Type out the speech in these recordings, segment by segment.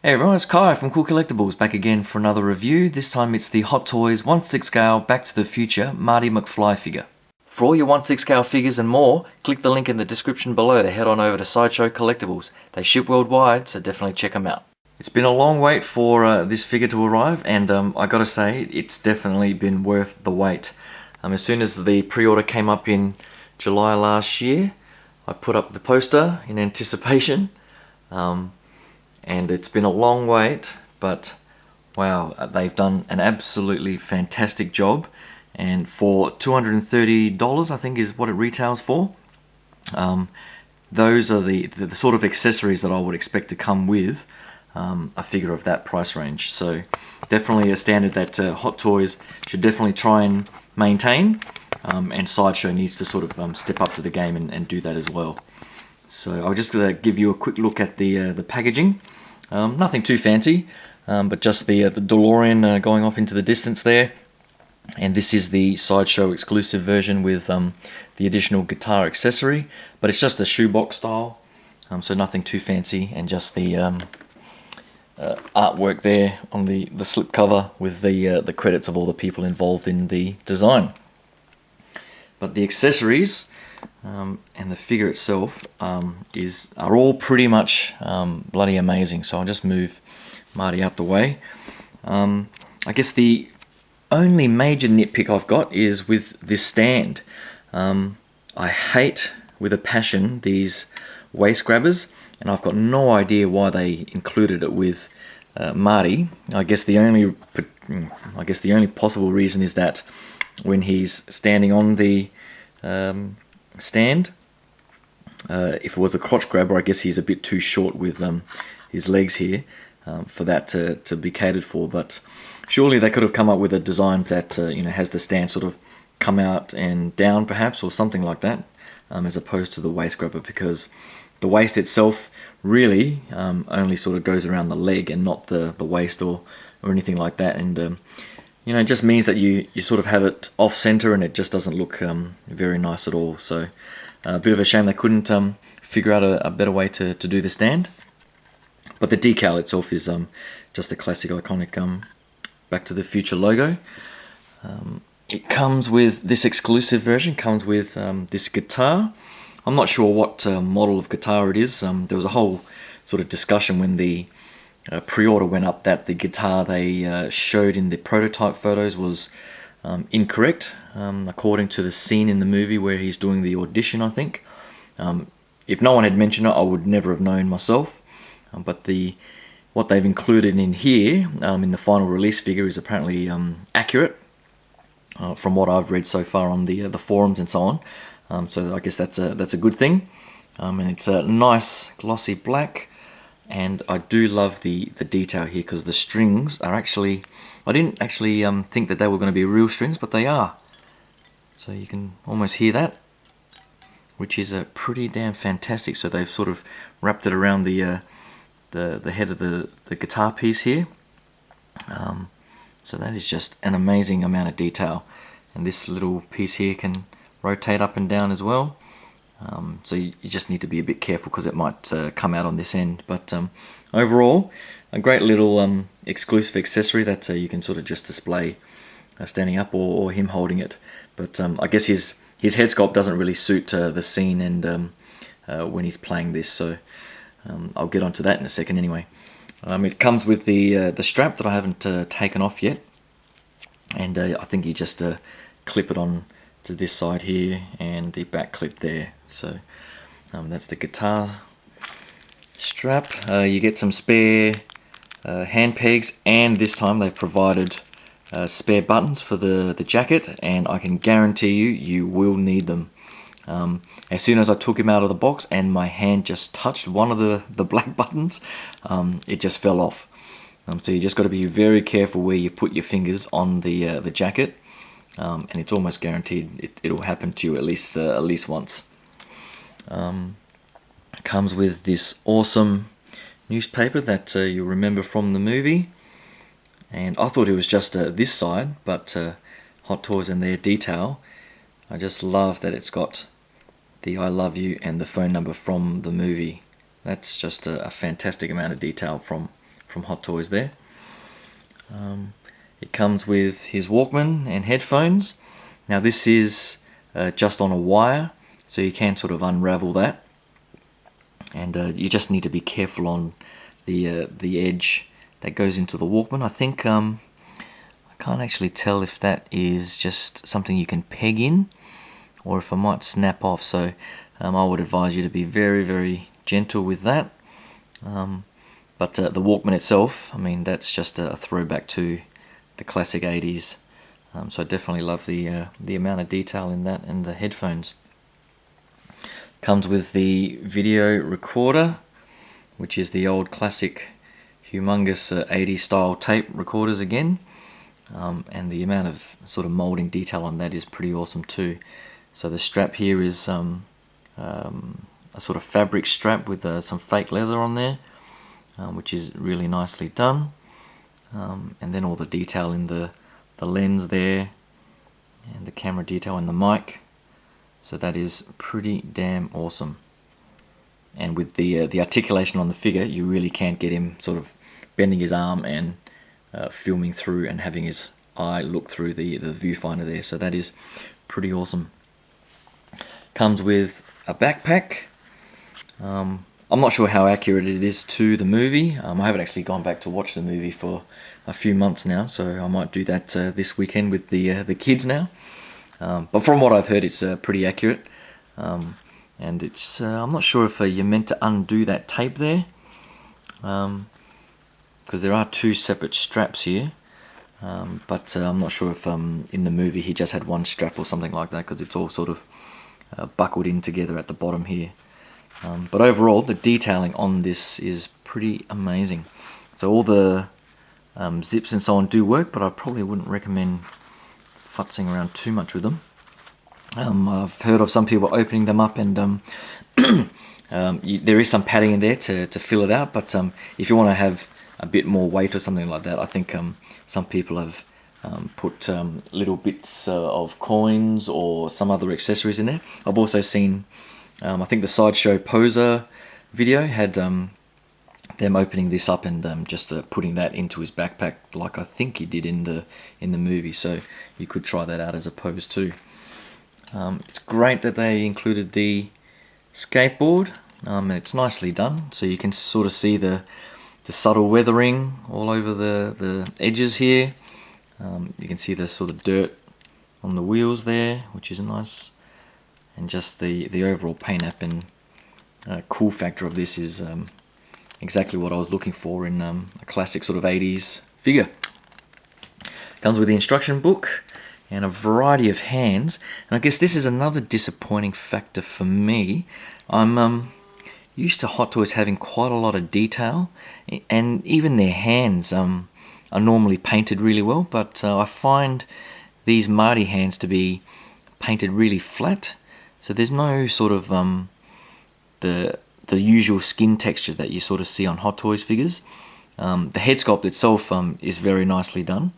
Hey everyone, it's Kai from Kool Collectibles back again for another review. This time it's the Hot Toys 1/6 scale Back to the Future Marty McFly figure. For all your 1/6 scale figures and more, click the link in the description below to head on over to Sideshow Collectibles. They ship worldwide, so definitely check them out. It's been a long wait for this figure to arrive, and I gotta say, it's definitely been worth the wait. As soon as the pre-order came up in July last year, I put up the poster in anticipation. And it's been a long wait, but wow, they've done an absolutely fantastic job. And for $230, I think is what it retails for. Those are the sort of accessories that I would expect to come with a figure of that price range. So definitely a standard that Hot Toys should definitely try and maintain, and Sideshow needs to sort of step up to the game and do that as well. So I'll just give you a quick look at the packaging. Nothing too fancy, but just the DeLorean going off into the distance there. And this is the Sideshow exclusive version with the additional guitar accessory, but it's just a shoebox style, so nothing too fancy, and just the artwork there on the slip cover with the credits of all the people involved in the design. But the accessories and the figure itself are all pretty much bloody amazing. So I'll just move Marty out the way. I guess the only major nitpick I've got is with this stand. I hate with a passion these waist grabbers, and I've got no idea why they included it with Marty. I guess the only possible reason is that when he's standing on the stand, if it was a crotch grabber, I guess he's a bit too short with his legs here for that to be catered for. But surely they could have come up with a design that has the stand sort of come out and down, perhaps, or something like that, as opposed to the waist grabber, because the waist itself really only sort of goes around the leg and not the waist or anything like that. And it just means that you sort of have it off center, and it just doesn't look very nice at all. So a bit of a shame they couldn't figure out a better way to do the stand. But the decal itself is just a classic iconic Back to the Future logo. It comes with this exclusive version, comes with this guitar. I'm not sure what model of guitar it is. There was a whole sort of discussion when the pre-order went up that the guitar they showed in the prototype photos was incorrect, according to the scene in the movie where he's doing the audition, I think. If no one had mentioned it, I would never have known myself. But what they've included in here, in the final release figure, is apparently accurate, from what I've read so far on the forums and so on. So I guess that's a good thing. And it's a nice glossy black. And I do love the detail here, because the strings are actually, I didn't actually think that they were going to be real strings, but they are. So you can almost hear that, which is pretty damn fantastic. So they've sort of wrapped it around the head of the guitar piece here. So that is just an amazing amount of detail. And this little piece here can rotate up and down as well. So you just need to be a bit careful, because it might come out on this end. But overall, a great little exclusive accessory that you can sort of just display standing up, or him holding it. But I guess his head sculpt doesn't really suit the scene and when he's playing this. So I'll get onto that in a second anyway. It comes with the strap that I haven't taken off yet, and I think you just clip it on to this side here, and the back clip there. So that's the guitar strap. You get some spare hand pegs, and this time they've provided spare buttons for the jacket, and I can guarantee you will need them. As soon as I took him out of the box and my hand just touched one of the black buttons, it just fell off. So you just got to be very careful where you put your fingers on the jacket. And it's almost guaranteed it'll happen to you at least once. Comes with this awesome newspaper that you'll remember from the movie, and I thought it was just this side, but Hot Toys and their detail, I just love that it's got the I love you and the phone number from the movie. That's just a fantastic amount of detail from from Hot Toys there. It comes with his Walkman and headphones. Now this is just on a wire, so you can sort of unravel that, and you just need to be careful on the edge that goes into the Walkman. I think I can't actually tell if that is just something you can peg in or if it might snap off, so I would advise you to be very, very gentle with that. But the Walkman itself, I mean, that's just a throwback to the classic 80s. So I definitely love the amount of detail in that, and the headphones. Comes with the video recorder, which is the old classic humongous 80s style tape recorders again. And the amount of sort of molding detail on that is pretty awesome too. So the strap here is a sort of fabric strap with some fake leather on there, which is really nicely done. And then all the detail in the lens there, and the camera detail and the mic. So that is pretty damn awesome. And with the articulation on the figure, you really can't get him sort of bending his arm and filming through and having his eye look through the viewfinder there. So that is pretty awesome. Comes with a backpack. I'm not sure how accurate it is to the movie. I haven't actually gone back to watch the movie for a few months now, so I might do that this weekend with the kids now. But from what I've heard, it's pretty accurate. And it's I'm not sure if you're meant to undo that tape there, because there are two separate straps here. But I'm not sure if in the movie he just had one strap or something like that, because it's all sort of buckled in together at the bottom here. But overall, the detailing on this is pretty amazing. So all the zips and so on do work, but I probably wouldn't recommend futzing around too much with them. I've heard of some people opening them up, and there is some padding in there to fill it out, but if you want to have a bit more weight or something like that, I think some people have put little bits of coins or some other accessories in there. I've also seen, I think the Sideshow Poser video had them opening this up and just putting that into his backpack, like I think he did in the movie. So you could try that out as a pose too. It's great that they included the skateboard, and it's nicely done. So you can sort of see the subtle weathering all over the edges here. You can see the sort of dirt on the wheels there, which is nice. And just the overall paint app and cool factor of this is exactly what I was looking for in a classic sort of 80s figure. Comes with the instruction book and a variety of hands. And I guess this is another disappointing factor for me. I'm used to Hot Toys having quite a lot of detail, and even their hands are normally painted really well, but I find these Marty hands to be painted really flat. So there's no sort of the usual skin texture that you sort of see on Hot Toys figures. The head sculpt itself is very nicely done,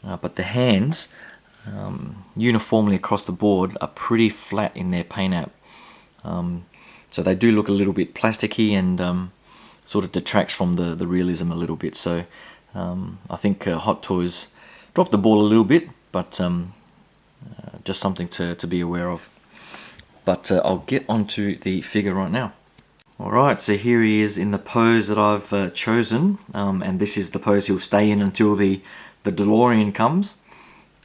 but the hands uniformly across the board are pretty flat in their paint app. So they do look a little bit plasticky, and sort of detracts from the realism a little bit. So I think Hot Toys dropped the ball a little bit, but just something to be aware of. But I'll get onto the figure right now. Alright, so here he is in the pose that I've chosen, and this is the pose he'll stay in until the DeLorean comes.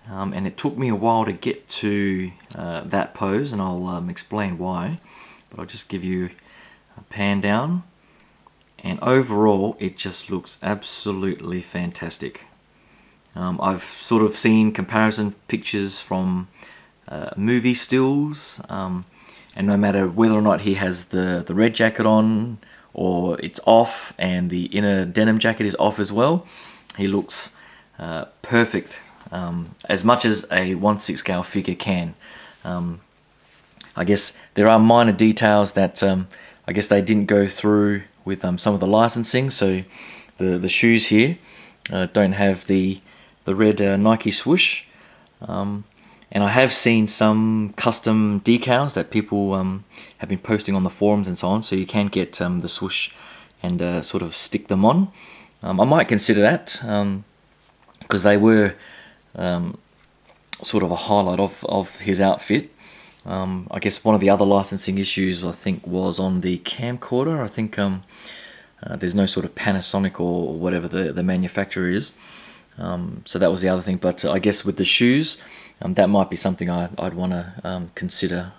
And it took me a while to get to that pose, and I'll explain why. But I'll just give you a pan down, and overall it just looks absolutely fantastic. I've sort of seen comparison pictures from movie stills, and no matter whether or not he has the red jacket on or it's off and the inner denim jacket is off as well, he looks perfect, as much as a 1/6 scale figure can. I guess there are minor details that I guess they didn't go through with some of the licensing. So the shoes here don't have the red Nike swoosh, and I have seen some custom decals that people have been posting on the forums and so on, so you can get the swoosh and sort of stick them on. I might consider that, because they were sort of a highlight of his outfit. I guess one of the other licensing issues, I think, was on the camcorder. I think there's no sort of Panasonic or whatever the manufacturer is. So that was the other thing. But I guess with the shoes, that might be something I'd want to consider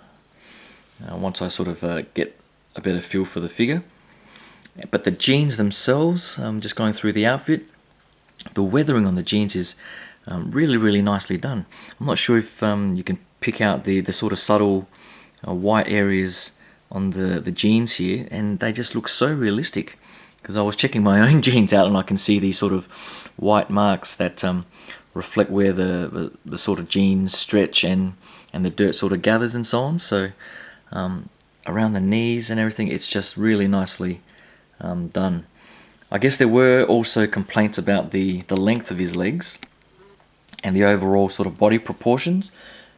once I sort of get a better feel for the figure. But the jeans themselves, just going through the outfit, the weathering on the jeans is really, really nicely done. I'm not sure if you can pick out the sort of subtle white areas on the jeans here, and they just look so realistic. Because I was checking my own jeans out, and I can see these sort of white marks that reflect where the sort of jeans stretch and the dirt sort of gathers and so on. So around the knees and everything, it's just really nicely done. I guess there were also complaints about the length of his legs and the overall sort of body proportions,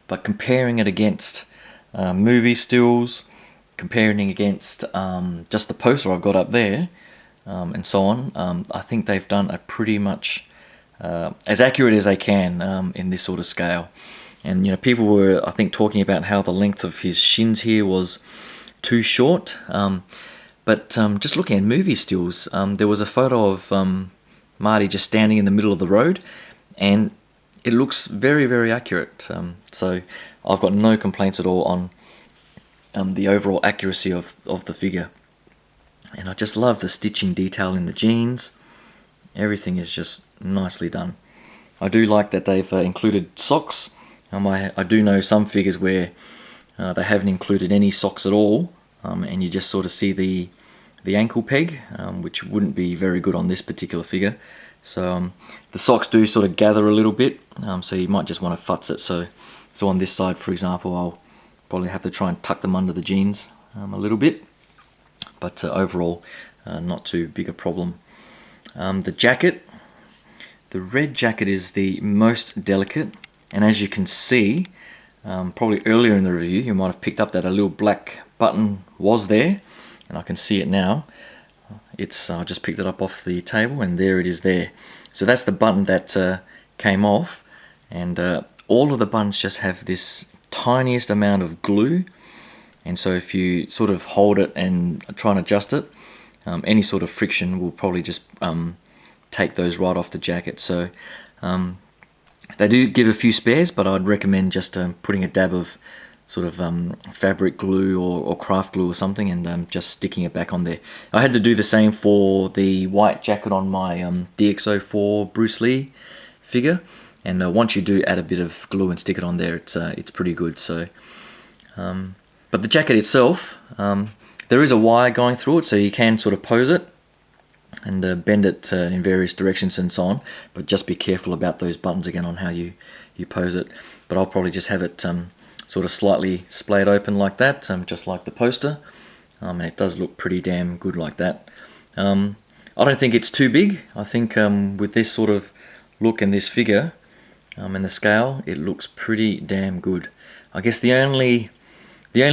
but comparing it against movie stills, comparing it against just the poster I've got up there, and so on, I think they've done a pretty much as accurate as they can in this sort of scale. And you know, people were, I think, talking about how the length of his shins here was too short. But just looking at movie stills, there was a photo of Marty just standing in the middle of the road, and it looks very, very accurate. So I've got no complaints at all on the overall accuracy of the figure. And I just love the stitching detail in the jeans. Everything is just nicely done. I do like that they've included socks. I do know some figures where they haven't included any socks at all, and you just sort of see the ankle peg, which wouldn't be very good on this particular figure. So the socks do sort of gather a little bit, so you might just want to futz it. So on this side, for example, I'll probably have to try and tuck them under the jeans a little bit, but overall not too big a problem. The jacket, the red jacket is the most delicate, and as you can see, probably earlier in the review you might have picked up that a little black button was there, and I can see it now. I just picked it up off the table, and there it is there. So that's the button that came off, and all of the buttons just have this tiniest amount of glue, and so if you sort of hold it and try and adjust it, any sort of friction will probably just take those right off the jacket. So they do give a few spares, but I'd recommend just putting a dab of sort of fabric glue or craft glue or something, and just sticking it back on there. I had to do the same for the white jacket on my DX04 Bruce Lee figure, and once you do add a bit of glue and stick it on there, it's pretty good. So, but the jacket itself, there is a wire going through it, so you can sort of pose it and bend it in various directions and so on, but just be careful about those buttons again on how you pose it. But I'll probably just have it sort of slightly splayed open like that, just like the poster, and it does look pretty damn good like that. I don't think it's too big. I think with this sort of look and this figure and the scale, it looks pretty damn good. I guess the only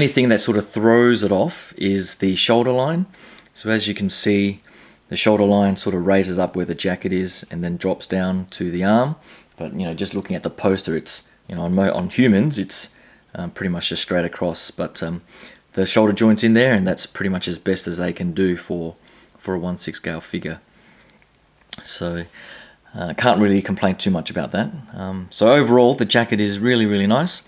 thing that sort of throws it off is the shoulder line. So as you can see, the shoulder line sort of raises up where the jacket is and then drops down to the arm. But you know, just looking at the poster, it's, you know, on humans, it's pretty much just straight across. But the shoulder joint's in there, and that's pretty much as best as they can do for a 1/6 scale figure. So can't really complain too much about that. So overall, the jacket is really, really nice.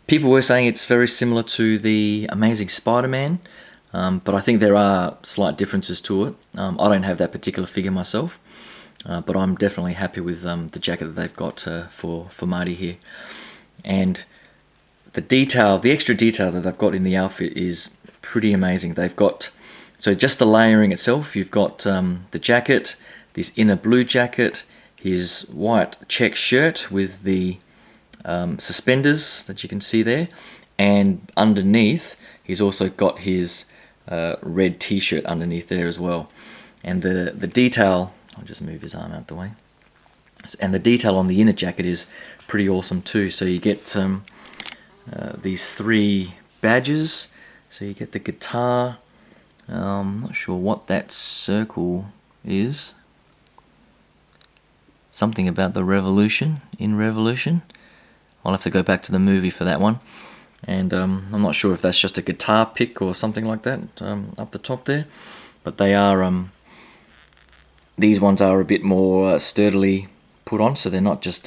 People were saying it's very similar to the Amazing Spider-Man, but I think there are slight differences to it. I don't have that particular figure myself, but I'm definitely happy with the jacket that they've got for Marty here. And the detail, the extra detail that they've got in the outfit is pretty amazing. They've got, so just the layering itself, you've got the jacket, this inner blue jacket, his white check shirt with the suspenders that you can see there, and underneath he's also got his red t-shirt underneath there as well. And the detail, I'll just move his arm out the way, and the detail on the inner jacket is pretty awesome too. So you get these 3 badges. So you get the guitar, I'm not sure what that circle is, something about the Revolution in Revolution. I'll have to go back to the movie for that one. And I'm not sure if that's just a guitar pick or something like that up the top there. But they are, these ones are a bit more sturdily put on, so they're not just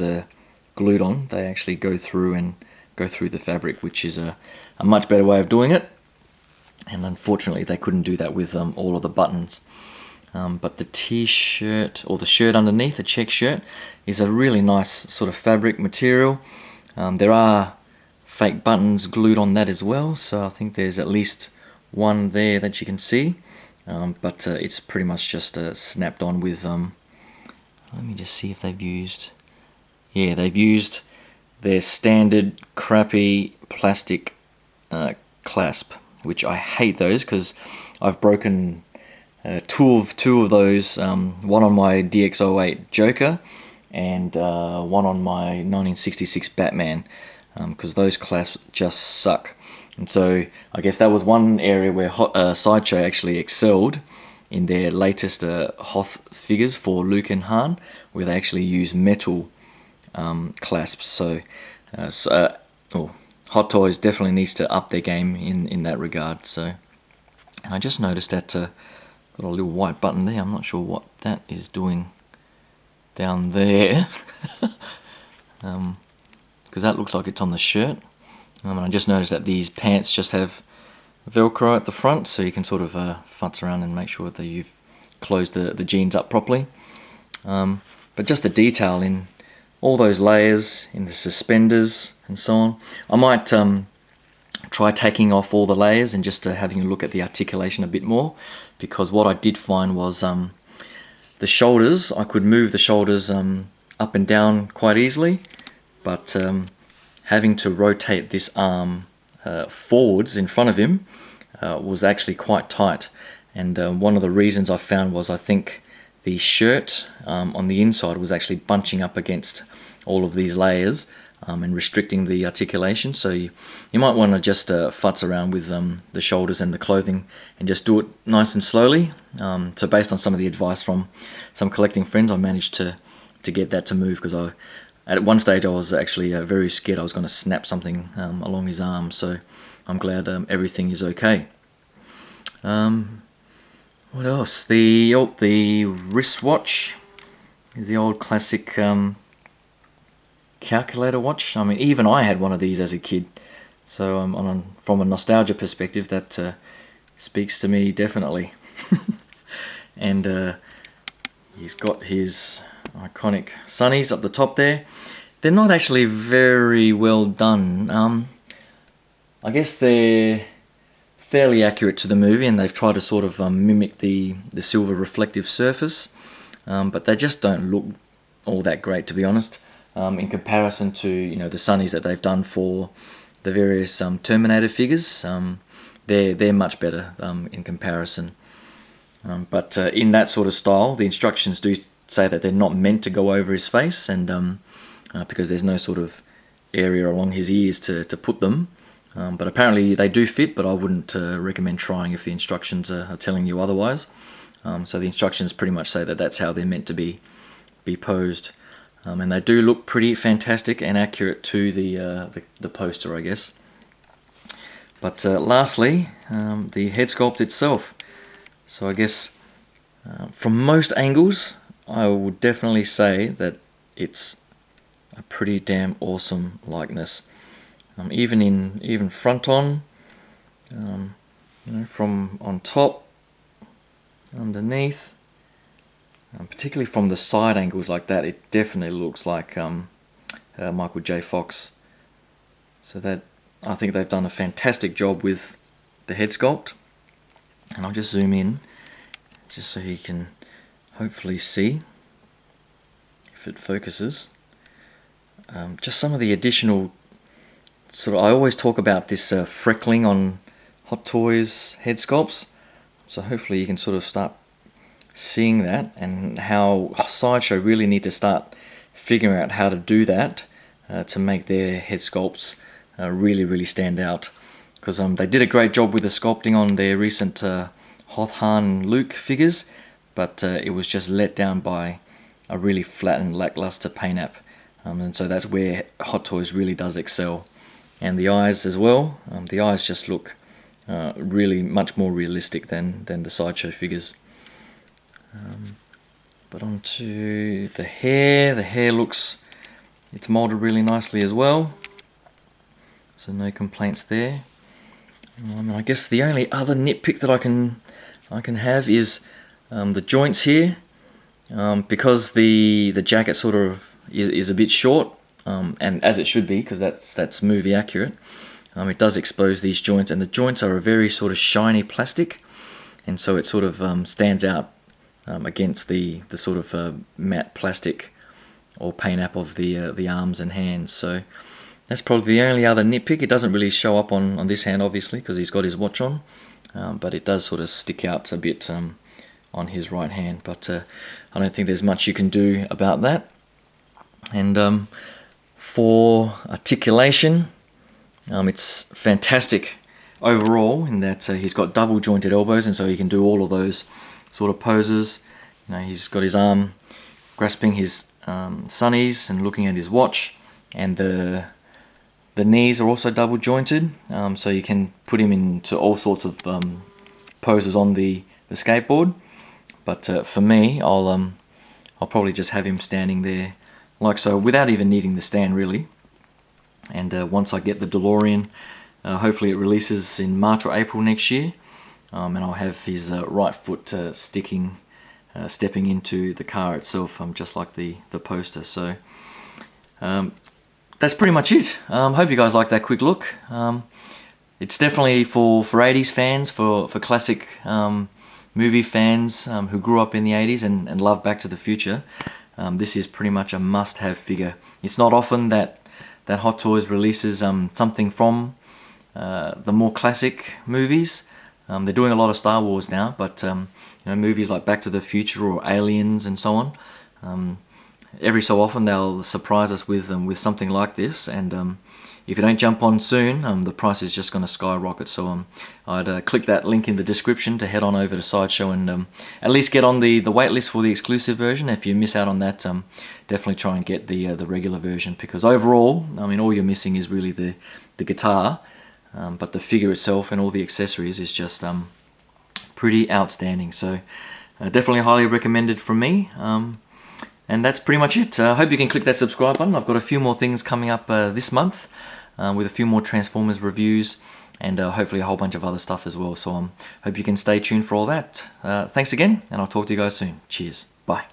glued on. They actually go through the fabric, which is a much better way of doing it. And unfortunately they couldn't do that with all of the buttons. But the t-shirt, or the shirt underneath, the check shirt, is a really nice sort of fabric material. There are fake buttons glued on that as well, so I think there's at least one there that you can see. But it's pretty much just snapped on with, let me just see if they've used, yeah, they've used their standard crappy plastic clasp, which I hate those because I've broken two of those, one on my DX08 Joker and one on my 1966 Batman, because those clasps just suck. And so I guess that was one area where Sideshow actually excelled in their latest Hoth figures for Luke and Han, where they actually use metal clasps. So Hot Toys definitely needs to up their game in that regard. So, and I just noticed that got a little white button there. I'm not sure what that is doing down there, because that looks like it's on the shirt. And I just noticed that these pants just have Velcro at the front, so you can sort of futz around and make sure that you've closed the jeans up properly. But just the detail in all those layers, in the suspenders and so on. I might try taking off all the layers and just having a look at the articulation a bit more, because what I did find was the shoulders, I could move the shoulders up and down quite easily, but having to rotate this arm forwards in front of him was actually quite tight. And one of the reasons I found was, I think the shirt on the inside was actually bunching up against all of these layers and restricting the articulation. So you might want to just futz around with the shoulders and the clothing and just do it nice and slowly. So based on some of the advice from some collecting friends, I managed to get that to move, because at one stage I was actually very scared I was going to snap something along his arm. So I'm glad everything is okay. What else? The wristwatch is the old classic calculator watch. I mean, even I had one of these as a kid. So from a nostalgia perspective, that speaks to me definitely. And he's got his iconic sunnies up the top there. They're not actually very well done. I guess they're fairly accurate to the movie, and they've tried to sort of mimic the silver reflective surface, but they just don't look all that great, to be honest, in comparison to the sunnies that they've done for the various Terminator figures. They're much better in comparison. But in that sort of style, the instructions do say that they're not meant to go over his face, and because there's no sort of area along his ears to put them. But apparently they do fit, but I wouldn't recommend trying if the instructions are telling you otherwise. So the instructions pretty much say that that's how they're meant to be posed. And they do look pretty fantastic and accurate to the poster, I guess. But lastly, the head sculpt itself. So I guess from most angles, I would definitely say that it's a pretty damn awesome likeness. Even front on, from on top, underneath, particularly from the side angles like that, it definitely looks like Michael J. Fox. So that, I think they've done a fantastic job with the head sculpt. And I'll just zoom in, just so you can hopefully see, if it focuses, just some of the additional sort of, I always talk about this freckling on Hot Toys head sculpts, so hopefully you can sort of start seeing that, and how Sideshow really need to start figuring out how to do that to make their head sculpts really stand out, because they did a great job with the sculpting on their recent Hoth, Han, Luke figures, but it was just let down by a really flat and lackluster paint app, and so that's where Hot Toys really does excel. And the eyes as well, the eyes just look really much more realistic than the Sideshow figures. But onto the hair. The hair looks, it's molded really nicely as well, so no complaints there. I guess the only other nitpick that I can have is the joints here, because the jacket sort of is a bit short, and as it should be, because that's movie accurate. It does expose these joints, and the joints are a very sort of shiny plastic, and so it sort of stands out against the sort of matte plastic or paint app of the arms and hands. So that's probably the only other nitpick. It doesn't really show up on this hand, obviously, because he's got his watch on, but it does sort of stick out a bit on his right hand. But I don't think there's much you can do about that. And for articulation, it's fantastic overall in that he's got double jointed elbows, and so he can do all of those sort of poses. He's got his arm grasping his sunnies and looking at his watch, and the knees are also double jointed, so you can put him into all sorts of poses on the skateboard. But for me, I'll probably just have him standing there like so, without even needing the stand really. And once I get the DeLorean, hopefully it releases in March or April next year, and I'll have his right foot stepping into the car itself, just like the poster. So that's pretty much it. Hope you guys like that quick look. It's definitely for 80s fans, for classic movie fans who grew up in the 80s and love Back to the Future. This is pretty much a must-have figure. It's not often that Hot Toys releases something from the more classic movies. They're doing a lot of Star Wars now, but movies like Back to the Future or Aliens and so on, every so often they'll surprise us with something like this, and if you don't jump on soon, the price is just going to skyrocket. So I'd click that link in the description to head on over to Sideshow and at least get on the wait list for the exclusive version. If you miss out on that, definitely try and get the regular version, because overall, all you're missing is really the guitar, but the figure itself and all the accessories is just pretty outstanding. So definitely highly recommended from me. And that's pretty much it. I hope you can click that subscribe button. I've got a few more things coming up this month with a few more Transformers reviews, and hopefully a whole bunch of other stuff as well. So hope you can stay tuned for all that. Thanks again, and I'll talk to you guys soon. Cheers. Bye.